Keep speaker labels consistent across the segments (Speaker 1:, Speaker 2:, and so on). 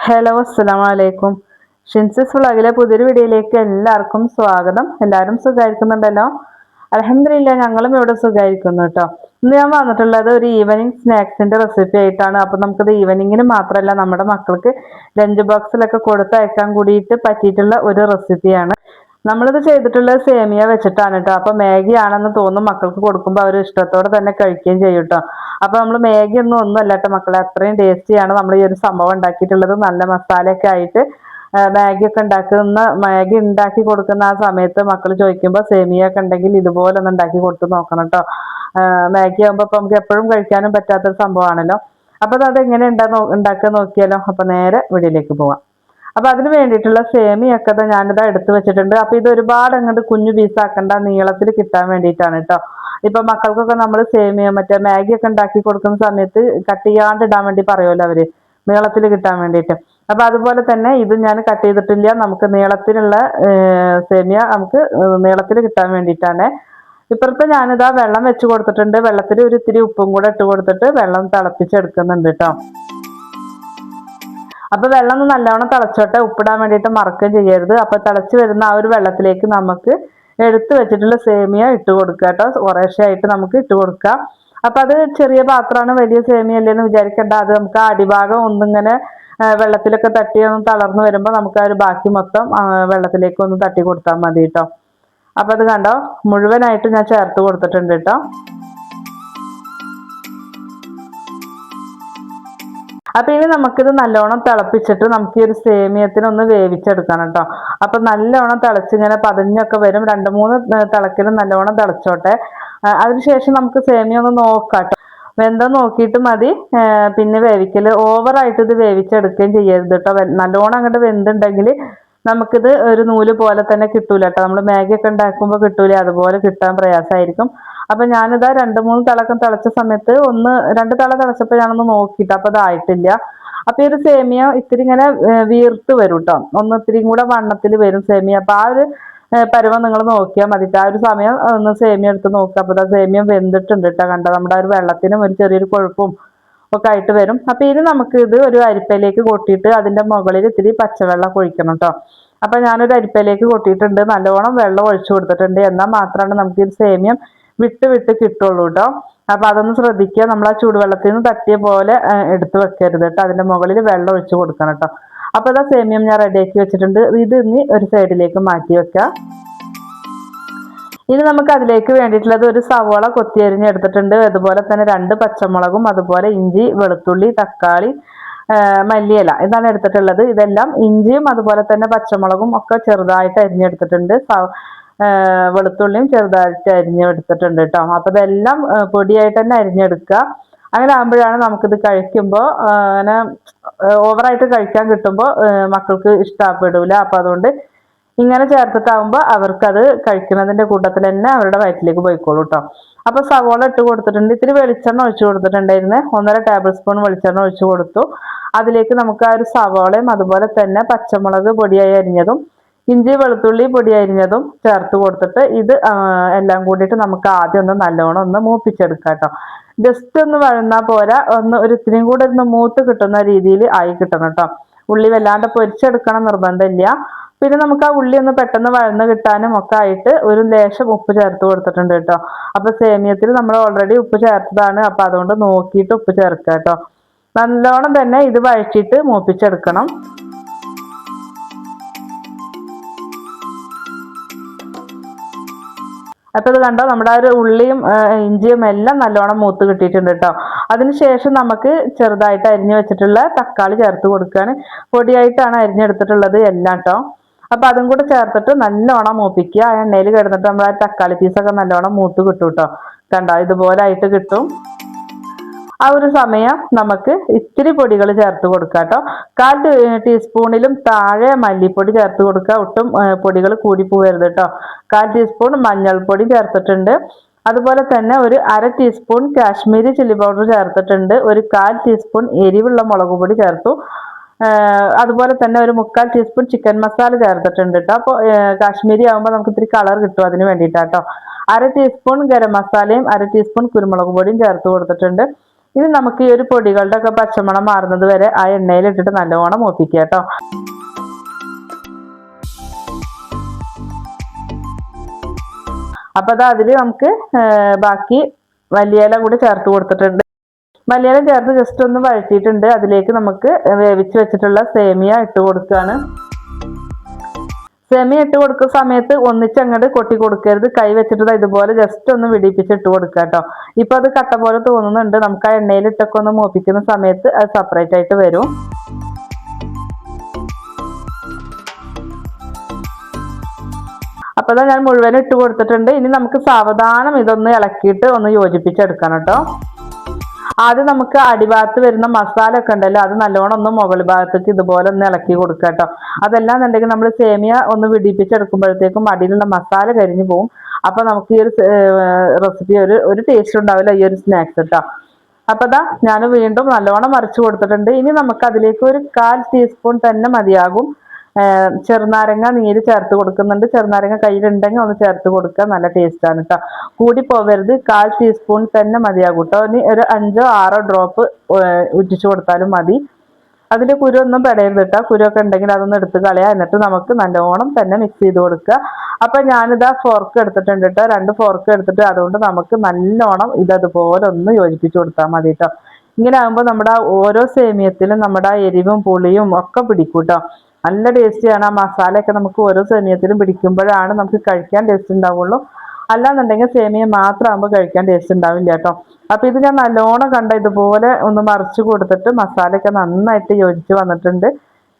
Speaker 1: Hello അസ്സലാമു അലൈക്കും. ഷിൻസിസ് വ്ളോഗിലെ പുതിയൊരു വീഡിയോയിലേക്ക് എല്ലാവർക്കും സ്വാഗതം. എല്ലാവരും സുഖമായിരിക്കുന്നുണ്ടല്ലോ? അൽഹംദുലില്ലാ, ഞങ്ങളും ഇവിടെ സുഖമായിരിക്കുന്നു കേട്ടോ. ഇന്ന് ഞാൻ വന്നിട്ടുള്ളത് ഒരു ഈവനിങ് സ്നാക്സിന്റെ റെസിപ്പി ആയിട്ടാണ്. അപ്പം നമുക്കിത് ഈവനിങ്ങിന് മാത്രമല്ല, നമ്മുടെ മക്കൾക്ക് ലഞ്ച് ബോക്സിലൊക്കെ കൊടുത്തയക്കാൻ കൂടിയിട്ട് പറ്റിയിട്ടുള്ള ഒരു റെസിപ്പിയാണ്. നമ്മളിത് ചെയ്തിട്ടുള്ളത് സേമിയ വെച്ചിട്ടാണ് കേട്ടോ. അപ്പൊ മാഗി ആണെന്ന് തോന്നും, മക്കൾക്ക് കൊടുക്കുമ്പോൾ അവർ ഇഷ്ടത്തോടെ തന്നെ കഴിക്കുകയും ചെയ്യും കേട്ടോ. അപ്പൊ നമ്മൾ മാഗി ഒന്നും അല്ല കേട്ടോ മക്കളെ, അത്രയും ടേസ്റ്റിയാണ് നമ്മൾ ഈ ഒരു സംഭവം ഉണ്ടാക്കിയിട്ടുള്ളത്. നല്ല മസാലയൊക്കെ ആയിട്ട് മാഗി ഒക്കെ മാഗി ഉണ്ടാക്കി കൊടുക്കുന്ന ആ സമയത്ത് മക്കൾ ചോദിക്കുമ്പോൾ സേമിയ ഒക്കെ ഉണ്ടെങ്കിൽ ഇതുപോലെ ഒന്ന് ഉണ്ടാക്കി കൊടുത്ത് നോക്കണം കേട്ടോ. മാഗി ആകുമ്പോൾ ഇപ്പൊ നമുക്ക് എപ്പോഴും കഴിക്കാനും പറ്റാത്തൊരു സംഭവമാണല്ലോ. അപ്പൊ അത് എങ്ങനെ ഉണ്ടാക്കുക നോക്കിയാലോ. അപ്പൊ നേരെ വീഡിയോയിലേക്ക് പോവാം. അപ്പൊ അതിന് വേണ്ടിയിട്ടുള്ള സേമിയൊക്കെ ഞാനിതാ എടുത്തു വെച്ചിട്ടുണ്ട്. അപ്പൊ ഇത് ഒരുപാട് അങ്ങോട്ട് കുഞ്ഞു പീസാക്കണ്ട, നീളത്തിൽ കിട്ടാൻ വേണ്ടിയിട്ടാണ് കേട്ടോ. ഇപ്പൊ മക്കൾക്കൊക്കെ നമ്മൾ സേമിയ മറ്റേ മാഗി ഒക്കെ ഉണ്ടാക്കി കൊടുക്കുന്ന സമയത്ത് കട്ട് ചെയ്യാണ്ട് ഇടാൻ വേണ്ടി പറയുമല്ലോ അവര്, നീളത്തിൽ കിട്ടാൻ വേണ്ടിയിട്ട്. അപ്പൊ അതുപോലെ തന്നെ ഇത് ഞാൻ കട്ട് ചെയ്തിട്ടില്ല, നമുക്ക് നീളത്തിലുള്ള സേമിയ നമുക്ക് നീളത്തിൽ കിട്ടാൻ വേണ്ടിയിട്ടാണ്. ഇപ്പുറത്ത് ഞാനിതാ വെള്ളം വെച്ച് കൊടുത്തിട്ടുണ്ട്. വെള്ളത്തിൽ ഒരു ഇത്തിരി ഉപ്പും കൂടെ ഇട്ട് കൊടുത്തിട്ട് വെള്ളം തിളപ്പിച്ചെടുക്കുന്നുണ്ട് കേട്ടോ. അപ്പൊ വെള്ളം ഒന്ന് നല്ലവണ്ണം തിളച്ചോട്ടെ, ഉപ്പിടാൻ വേണ്ടിയിട്ട് മറക്കുകയും ചെയ്യരുത്. അപ്പൊ തിളച്ച് വരുന്ന ആ ഒരു വെള്ളത്തിലേക്ക് നമുക്ക് എടുത്തു വെച്ചിട്ടുള്ള സേമിയ ഇട്ട് കൊടുക്കുക കേട്ടോ. കുറേശ്ശെയായിട്ട് നമുക്ക് ഇട്ട് കൊടുക്കാം. അപ്പൊ അത് ചെറിയ പാത്രമാണ്, വലിയ സേമിയ അല്ലേന്ന് വിചാരിക്കേണ്ട. അത് നമുക്ക് ആ അടിഭാഗം ഒന്നിങ്ങനെ വെള്ളത്തിലൊക്കെ തട്ടി ഒന്ന് തളർന്നു വരുമ്പോൾ നമുക്ക് ആ ഒരു ബാക്കി മൊത്തം വെള്ളത്തിലേക്ക് ഒന്ന് തട്ടി കൊടുത്താൽ മതി കേട്ടോ. അപ്പൊ അത് കണ്ടോ, മുഴുവനായിട്ട് ഞാൻ ചേർത്ത് കൊടുത്തിട്ടുണ്ട് കേട്ടോ. അപ്പൊ ഇനി നമുക്കിത് നല്ലോണം തിളപ്പിച്ചിട്ട് നമുക്ക് ഈ ഒരു സേമിയത്തിനൊന്ന് വേവിച്ചെടുക്കണം കേട്ടോ. അപ്പൊ നല്ലോണം തിളച്ചിങ്ങനെ പതഞ്ഞൊക്കെ വരും. 2-3 തിളക്കിലും നല്ലോണം തിളച്ചോട്ടെ. അതിനുശേഷം നമുക്ക് സേമിയ ഒന്ന് നോക്കാം കേട്ടോ. വെന്തം നോക്കിയിട്ട് മതി പിന്നെ വേവിക്കല്. ഓവറായിട്ട് ഇത് വേവിച്ചെടുക്കുകയും ചെയ്യരുത് കേട്ടോ. നല്ലോണം അങ്ങോട്ട് വെന്തുണ്ടെങ്കിൽ നമുക്കിത് ഒരു നൂല് പോലെ തന്നെ കിട്ടൂല കേട്ടോ. നമ്മൾ മാഗി ഒക്കെ ഉണ്ടാക്കുമ്പോൾ കിട്ടൂലേ, അതുപോലെ കിട്ടാൻ പ്രയാസമായിരിക്കും. അപ്പൊ ഞാനിതാ 2-3 തിളക്കം തിളച്ച സമയത്ത് 1-2 തിള തിളച്ചപ്പോൾ ഞാനൊന്ന് നോക്കിയിട്ട് അപ്പൊ അതായിട്ടില്ല. അപ്പൊ ഈ ഒരു സേമിയ ഇത്തിരി ഇങ്ങനെ വീർത്ത് വരും കേട്ടോ, ഇത്തിരിയും കൂടെ വണ്ണത്തിൽ വരും സേമിയ. അപ്പൊ ആ ഒരു പരുവം നിങ്ങൾ നോക്കിയാൽ മതി. ആ ഒരു സമയം ഒന്ന് സേമിയ എടുത്ത് നോക്കുക. അപ്പൊ സേമിയ വെന്തിട്ടുണ്ട് കേട്ടോ. കണ്ടോ, നമ്മുടെ ആ ഒരു വെള്ളത്തിനും ഒരു ചെറിയൊരു കൊഴുപ്പും ഒക്കെ ആയിട്ട് വരും. അപ്പൊ ഇത് നമുക്ക് ഇത് ഒരു അരിപ്പയിലേക്ക് കൊട്ടിയിട്ട് അതിന്റെ മുകളിൽ ഇത്തിരി പച്ചവെള്ളം ഒഴിക്കണം കേട്ടോ. അപ്പൊ ഞാനൊരു അരിപ്പയിലേക്ക് കൊട്ടിയിട്ടുണ്ട്, നല്ലോണം വെള്ളം ഒഴിച്ചു കൊടുത്തിട്ടുണ്ട്. എന്നാൽ മാത്രമാണ് നമുക്ക് ഈ സേമിയം വിട്ട് വിട്ട് കിട്ടുള്ളൂ കേട്ടോ. അപ്പൊ അതൊന്ന് ശ്രദ്ധിക്കുക. നമ്മൾ ആ ചൂടുവെള്ളത്തിൽ നിന്ന് തട്ടിയ പോലെ എടുത്ത് വെക്കരുത് കേട്ടോ. അതിന്റെ മുകളിൽ വെള്ളം ഒഴിച്ചു കൊടുക്കണം കേട്ടോ. അപ്പൊ ഇതാ സേമിയം ഞാൻ റെഡിയാക്കി വെച്ചിട്ടുണ്ട്. ഇത് ഇനി ഒരു സൈഡിലേക്ക് മാറ്റി വെക്കാം. ഇനി നമുക്ക് അതിലേക്ക് വേണ്ടിയിട്ടുള്ളത് ഒരു സവോള കൊത്തി അരിഞ്ഞെടുത്തിട്ടുണ്ട്. അതുപോലെ തന്നെ 2 പച്ചമുളകും, അതുപോലെ ഇഞ്ചി, വെളുത്തുള്ളി, തക്കാളി, മല്ലിയില, ഇതാണ് എടുത്തിട്ടുള്ളത്. ഇതെല്ലാം ഇഞ്ചിയും അതുപോലെ തന്നെ പച്ചമുളകും ഒക്കെ ചെറുതായിട്ട് അരിഞ്ഞെടുത്തിട്ടുണ്ട്. വെളുത്തുള്ളിയും ചെറുതായിട്ട് അരിഞ്ഞെടുത്തിട്ടുണ്ട് കേട്ടോ. അപ്പൊ ഇതെല്ലാം പൊടിയായിട്ട് തന്നെ അരിഞ്ഞെടുക്കുക. അങ്ങനെ ആകുമ്പോഴാണ് നമുക്കിത് കഴിക്കുമ്പോൾ അങ്ങനെ ഓവറായിട്ട് കഴിക്കാൻ കിട്ടുമ്പോൾ മക്കൾക്ക് ഇഷ്ടപ്പെടൂല. അപ്പൊ അതുകൊണ്ട് ഇങ്ങനെ ചേർത്തിട്ടാകുമ്പോൾ അവർക്കത് കഴിക്കുന്നതിന്റെ കൂട്ടത്തിൽ തന്നെ അവരുടെ വയറ്റിലേക്ക് പോയിക്കോളൂ കേട്ടോ. അപ്പൊ സവോള ഇട്ട് കൊടുത്തിട്ടുണ്ട്. ഇത്തിരി വെളിച്ചെണ്ണ ഒഴിച്ചു കൊടുത്തിട്ടുണ്ടായിരുന്നു. 1.5 ടേബിൾ സ്പൂൺ വെളിച്ചെണ്ണ ഒഴിച്ചു കൊടുത്തു. അതിലേക്ക് നമുക്ക് ആ ഒരു സവോളയും അതുപോലെ തന്നെ പച്ചമുളക് പൊടിയായി അരിഞ്ഞതും ഇഞ്ചി വെളുത്തുള്ളി പൊടി അരിഞ്ഞതും ചേർത്ത് കൊടുത്തിട്ട് ഇത് എല്ലാം കൂടിയിട്ട് നമുക്ക് ആദ്യം ഒന്ന് നല്ലോണം ഒന്ന് മൂപ്പിച്ചെടുക്കാം കേട്ടോ. ജസ്റ്റ് ഒന്ന് വഴന്നാൽ പോരാ, ഒരു ഇത്തിരിയും കൂടെ ഒന്ന് മൂത്ത് കിട്ടുന്ന രീതിയിൽ ആയി കിട്ടണം കേട്ടോ. ഉള്ളി വല്ലാണ്ട് പൊരിച്ചെടുക്കണം നിർബന്ധമില്ല. പിന്നെ നമുക്ക് ആ ഉള്ളി ഒന്ന് പെട്ടെന്ന് വഴന്ന് കിട്ടാനും ഒക്കെ ആയിട്ട് ഒരു ലേശം ഉപ്പ് ചേർത്ത് കൊടുത്തിട്ടുണ്ട് കേട്ടോ. അപ്പൊ സേമിയത്തിൽ നമ്മൾ ഓൾറെഡി ഉപ്പ് ചേർത്തതാണ്. അപ്പൊ അതുകൊണ്ട് നോക്കിയിട്ട് ഉപ്പ് ചേർക്കുക കേട്ടോ. നല്ലോണം തന്നെ ഇത് വഴറ്റിയിട്ട് മൂപ്പിച്ചെടുക്കണം. അപ്പൊ ഇത് കണ്ടോ, നമ്മുടെ ആ ഒരു ഉള്ളിയും ഇഞ്ചിയും എല്ലാം നല്ലോണം മൂത്ത് കിട്ടിയിട്ടുണ്ട് കേട്ടോ. അതിനുശേഷം നമുക്ക് ചെറുതായിട്ട് അരിഞ്ഞു വെച്ചിട്ടുള്ള തക്കാളി ചേർത്ത് കൊടുക്കുകയാണ്. പൊടിയായിട്ടാണ് അരിഞ്ഞെടുത്തിട്ടുള്ളത് എല്ലാം കേട്ടോ. അപ്പൊ അതും കൂടെ ചേർത്തിട്ട് നല്ലോണം മൂപ്പിക്കുക. ആ എണ്ണയിൽ കിടന്നിട്ട് നമ്മൾ ആ തക്കാളി പീസൊക്കെ നല്ലോണം മൂത്ത് കിട്ടും കേട്ടോ. കണ്ടോ, ഇതുപോലെ ആയിട്ട് കിട്ടും. ആ ഒരു സമയം നമുക്ക് ഇത്തിരി പൊടികൾ ചേർത്ത് കൊടുക്കുക കേട്ടോ. 1/4 ടീസ്പൂണിലും താഴെ മല്ലിപ്പൊടി ചേർത്ത് കൊടുക്കുക. ഒട്ടും പൊടികൾ കൂടി പോകരുത് കേട്ടോ. 1/4 ടീസ്പൂൺ മഞ്ഞൾപ്പൊടി ചേർത്തിട്ടുണ്ട്. അതുപോലെ തന്നെ ഒരു 1/2 ടീസ്പൂൺ കാശ്മീരി ചില്ലി പൗഡർ ചേർത്തിട്ടുണ്ട്. ഒരു 1/4 ടീസ്പൂൺ എരിവുള്ള മുളക് പൊടി ചേർത്തു. അതുപോലെ തന്നെ ഒരു 3/4 ടീസ്പൂൺ ചിക്കൻ മസാല ചേർത്തിട്ടുണ്ട് കേട്ടോ. അപ്പോൾ കാശ്മീരി ആകുമ്പോൾ നമുക്ക് ഇത്തിരി കളർ കിട്ടും, അതിന് വേണ്ടിയിട്ടാട്ടോ. 1/2 ടീസ്പൂൺ ഗരം മസാലയും 1/2 ടീസ്പൂൺ കുരുമുളക് പൊടിയും ചേർത്ത് കൊടുത്തിട്ടുണ്ട്. ഇനി നമുക്ക് ഈ ഒരു പൊടികളുടെ ഒക്കെ പച്ചമണം മാറുന്നത് വരെ ആ എണ്ണയിൽ ഇട്ടിട്ട് നല്ലോണം മൂപ്പിക്കുക കേട്ടോ. അപ്പൊ അതാ അതിൽ നമുക്ക് ബാക്കി മല്ലിയില കൂടി ചേർത്ത് കൊടുത്തിട്ടുണ്ട്. മല്ലിയില ചേർത്ത് ജസ്റ്റ് ഒന്ന് വഴറ്റിയിട്ടുണ്ട്. അതിലേക്ക് നമുക്ക് വേവിച്ച് വെച്ചിട്ടുള്ള സേമിയ ഇട്ട് കൊടുക്കുകയാണ്. സേമിയ ഇട്ട് കൊടുക്കുന്ന സമയത്ത് ഒന്നിച്ചങ്ങോട്ട് കൊട്ടി കൊടുക്കരുത്. കൈ വെച്ചിട്ട് ഇതുപോലെ ജസ്റ്റ് ഒന്ന് വിടിപ്പിച്ച് ഇട്ട് കൊടുക്കുക കേട്ടോ. ഇപ്പൊ അത് കട്ട പോലെ തോന്നുന്നുണ്ട്. നമുക്ക് ആ എണ്ണയിൽ ഇട്ടൊക്കെ ഒന്ന് മൂപ്പിക്കുന്ന സമയത്ത് അത് സെപ്പറേറ്റ് ആയിട്ട് വരും. അപ്പൊ ഞാൻ മുഴുവൻ ഇട്ട് കൊടുത്തിട്ടുണ്ട്. ഇനി നമുക്ക് സാവധാനം ഇതൊന്ന് ഇളക്കിയിട്ട് ഒന്ന് യോജിപ്പിച്ചെടുക്കണം കേട്ടോ. ആദ്യം നമുക്ക് അടിഭാഗത്ത് വരുന്ന മസാല ഒക്കെ ഉണ്ടല്ലോ, അത് നല്ലോണം ഒന്ന് മുകൾ ഭാഗത്തേക്ക് ഇതുപോലെ ഒന്ന് ഇളക്കി കൊടുക്കുക കേട്ടോ. അതെല്ലാം എന്നുണ്ടെങ്കിൽ നമ്മൾ സേമിയ ഒന്ന് വിടിപ്പിച്ചെടുക്കുമ്പോഴത്തേക്കും അടിയിലുള്ള മസാല കരിഞ്ഞു പോകും. അപ്പൊ നമുക്ക് ഈ ഒരു റെസിപ്പി ഒരു ടേസ്റ്റ് ഉണ്ടാവില്ല ഈ ഒരു സ്നാക്സ് കേട്ടോ. അപ്പൊ ദാ ഞാൻ വീണ്ടും നല്ലോണം മറിച്ച് കൊടുത്തിട്ടുണ്ട്. ഇനി നമുക്ക് അതിലേക്ക് ഒരു 1/4 ടീസ്പൂൺ തന്നെ മതിയാകും ചെറുനാരങ്ങ നീര് ചേർത്ത് കൊടുക്കുന്നുണ്ട്. ചെറുനാരങ്ങ കയ്യിലുണ്ടെങ്കിൽ ഒന്ന് ചേർത്ത് കൊടുക്കുക, നല്ല ടേസ്റ്റ് ആണ് കേട്ടോ. കൂടി പോവരുത്, 1/4 ടീസ്പൂൺ തന്നെ മതിയാകും കേട്ടോ. ഇനി ഒരു 5-6 ഡ്രോപ്പ് ഉറ്റിച്ചു കൊടുത്താലും മതി. അതിൽ കുരു ഒന്നും പെടയരുത് കേട്ടോ. കുരുവൊക്കെ ഉണ്ടെങ്കിൽ അതൊന്ന് എടുത്ത് കളയാം. എന്നിട്ട് നമുക്ക് നല്ലോണം തന്നെ മിക്സ് ചെയ്ത് കൊടുക്കുക. അപ്പൊ ഞാനിതാ ഫോർക്ക് എടുത്തിട്ടുണ്ട് കേട്ടോ, 2 ഫോർക്ക് എടുത്തിട്ട് അതുകൊണ്ട് നമുക്ക് നല്ലോണം ഇതതുപോലെ ഒന്ന് യോജിപ്പിച്ച് കൊടുത്താൽ മതി കേട്ടോ. ഇങ്ങനെ ആകുമ്പോൾ നമ്മുടെ ഓരോ സേമിയത്തിലും നമ്മുടെ എരിവും പുളിയും ഒക്കെ പിടിക്കും കേട്ടോ. നല്ല ടേസ്റ്റിയാണ്. ആ മസാലയൊക്കെ നമുക്ക് ഓരോ സേമിയത്തിലും പിടിക്കുമ്പോഴാണ് നമുക്ക് കഴിക്കാൻ ടേസ്റ്റ് ഉണ്ടാവുള്ളൂ. അല്ലാന്നുണ്ടെങ്കിൽ സേമിയ മാത്രം ആകുമ്പോൾ കഴിക്കാൻ ടേസ്റ്റ് ഉണ്ടാവില്ല കേട്ടോ. അപ്പൊ ഇത് ഞാൻ നല്ലോണം ഇതുപോലെ ഒന്ന് മറിച്ച് കൊടുത്തിട്ട് മസാലയൊക്കെ നന്നായിട്ട് യോജിച്ച് വന്നിട്ടുണ്ട്.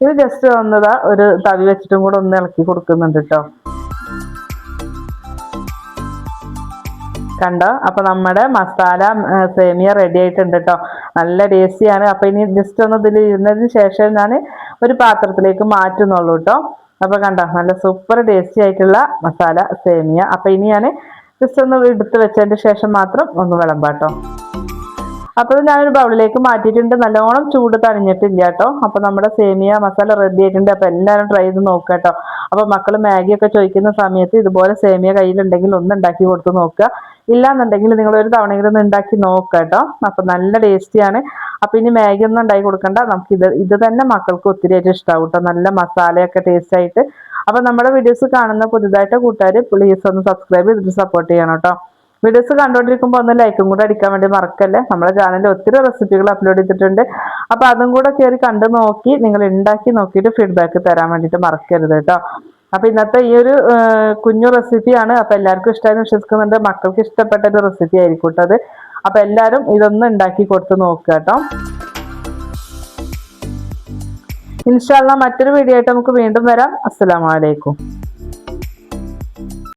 Speaker 1: ഇത് ജസ്റ്റ് ഒന്നതാ ഒരു തവി വെച്ചിട്ടും കൂടെ ഒന്ന് ഇളക്കി കൊടുക്കുന്നുണ്ട് കേട്ടോ. കണ്ടോ? അപ്പൊ നമ്മുടെ മസാല സേമിയ റെഡി ആയിട്ടുണ്ട് കേട്ടോ. നല്ല ടേസ്റ്റിയാണ്. അപ്പൊ ഇനി ജസ്റ്റ് ഒന്ന് ഇതിൽ ഇരുന്നതിന് ശേഷം ഞാൻ ഒരു പാത്രത്തിലേക്ക് മാറ്റുന്നുള്ളൂ കേട്ടോ. അപ്പൊ കണ്ടോ, നല്ല സൂപ്പർ ടേസ്റ്റി ആയിട്ടുള്ള മസാല സേമിയ. അപ്പൊ ഇനി ഞാൻ ജസ്റ്റ് ഒന്ന് എടുത്ത് വെച്ചതിന് ശേഷം മാത്രം ഒന്ന് വിളമ്പാട്ടോ. അപ്പോൾ ഞാനൊരു ബൗളിലേക്ക് മാറ്റിയിട്ടുണ്ട്. നല്ലോണം ചൂട് തണിഞ്ഞിട്ടില്ല കേട്ടോ. അപ്പോൾ നമ്മുടെ സേമിയ മസാല റെഡി ആയിട്ടുണ്ട്. അപ്പോൾ എല്ലാവരും ട്രൈ ചെയ്ത് നോക്കുക കേട്ടോ. അപ്പോൾ മക്കൾ മാഗിയൊക്കെ ചോദിക്കുന്ന സമയത്ത് ഇതുപോലെ സേമിയ കയ്യിലുണ്ടെങ്കിൽ ഒന്ന് ഉണ്ടാക്കി കൊടുത്ത് നോക്കുക. ഇല്ലാന്നുണ്ടെങ്കിൽ നിങ്ങൾ ഒരു തവണയെങ്കിലും ഒന്ന് ഉണ്ടാക്കി നോക്കുക കേട്ടോ. അപ്പോൾ നല്ല ടേസ്റ്റിയാണ്. അപ്പോൾ ഇനി മാഗി ഒന്നും ഉണ്ടാക്കി കൊടുക്കണ്ട, നമുക്ക് ഇത് തന്നെ മക്കൾക്ക് ഒത്തിരി ആയിട്ട് ഇഷ്ടമാവും കേട്ടോ. നല്ല മസാലയൊക്കെ ടേസ്റ്റ് ആയിട്ട്. അപ്പോൾ നമ്മുടെ വീഡിയോസ് കാണുന്ന പുതുതായിട്ട് കൂട്ടുകാർ പ്ലീസ് ഒന്ന് സബ്സ്ക്രൈബ് ചെയ്തിട്ട് സപ്പോർട്ട് ചെയ്യണം കേട്ടോ. വീഡിയോസ് കണ്ടുകൊണ്ടിരിക്കുമ്പോൾ ഒന്ന് ലൈക്കും കൂടെ അടിക്കാൻ വേണ്ടി മറക്കല്ലേ. നമ്മുടെ ചാനലിൽ ഒത്തിരി റെസിപ്പികൾ അപ്ലോഡ് ചെയ്തിട്ടുണ്ട്. അപ്പോൾ അതും കൂടെ കയറി കണ്ടു നോക്കി നിങ്ങൾ ഉണ്ടാക്കി നോക്കിയിട്ട് ഫീഡ്ബാക്ക് തരാൻ വേണ്ടിയിട്ട് മറക്കരുത് കേട്ടോ. അപ്പോൾ ഇന്നത്തെ ഈ ഒരു കുഞ്ഞു റെസിപ്പിയാണ്. അപ്പോൾ എല്ലാവർക്കും ഇഷ്ടമായി വിശ്വസിക്കുന്നുണ്ട്. മക്കൾക്ക് ഇഷ്ടപ്പെട്ട ഒരു റെസിപ്പി ആയിരിക്കും കേട്ടോ അത്. അപ്പോൾ എല്ലാവരും ഇതൊന്ന് ഉണ്ടാക്കി കൊടുത്ത് നോക്കുക കേട്ടോ. ഇൻഷാ അല്ലാഹ് മറ്റൊരു വീഡിയോ ആയിട്ട് നമുക്ക് വീണ്ടും വരാം. അസ്സലാമു അലൈക്കും.